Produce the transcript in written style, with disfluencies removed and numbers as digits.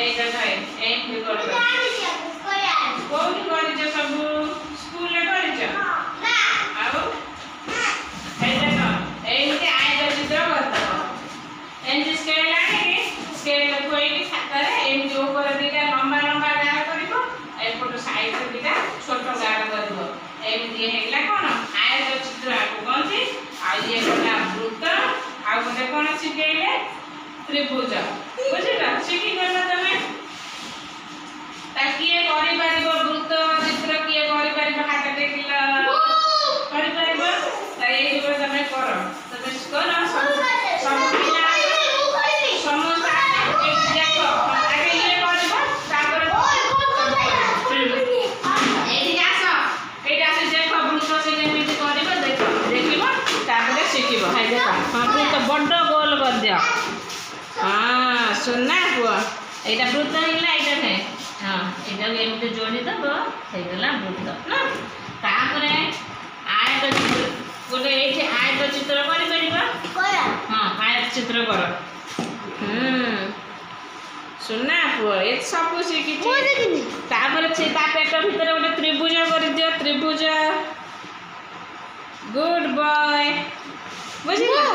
এইটা নয় ଏମିତି କରିବ କୋଉଠି କରିଛ ସବୁ ସ୍କୁଲରେ କରିଛ ଆଉ এইটা ନୁହଁ ଏମିତି ଆୟତ ଚିତ୍ର କରିଦେବ ଏମିତି ସ୍କେଲ ଆଣିକି ସ୍କେଲ ଥୋଇକି ଖାତାରେ ଏମିତି ଉପରେ ଦିଟା ଲମ୍ବା ଲମ୍ବା ଗାର କରିବ ଏପଟ ସାଇଡରେ ଦିଟା ଛୋଟ ଗାର କରିବ ଏମିତି ହେଇଗଲା କ'ଣ ଆୟତ ଚିତ୍ର ଆକୁ କହନ୍ତି ଆଉ ଇଏ ଗଲା ବୃତ୍ତ ଆଉ ଗୋଟେ କ'ଣ ଶିଖେଇଲେ त्रिभुज बुझिल शिखिगल तमे ता किए करि परिबो वृत्त चित्र किए करि परिबो हाथ देखिल करि परिबो ता एई जो तमे करो तमे करो सब पिला समस्त एक देखो आगे ये करबो तापर एठी आसो एटा से देखो वृत्त से केमिति करबो देखो देखिबो तापर शिखिबो हाय देखो हां वृत्त बड्ड गोल कर दियो हाँ सुनना पुआ एटा वृत्त हिला एटा ने हाँ एटा एमते जोड़ी दबो हेगला वृत्त ना तापरे आयत चित्र गोटे एठी आयत चित्र करि परिबा कर हाँ आयत चित्र कर सुनना पुआ ए सब शिखि तापरे से ता पेट भीतर गोटे त्रिभुज कर दियो त्रिभुज गुड बॉय बुझिला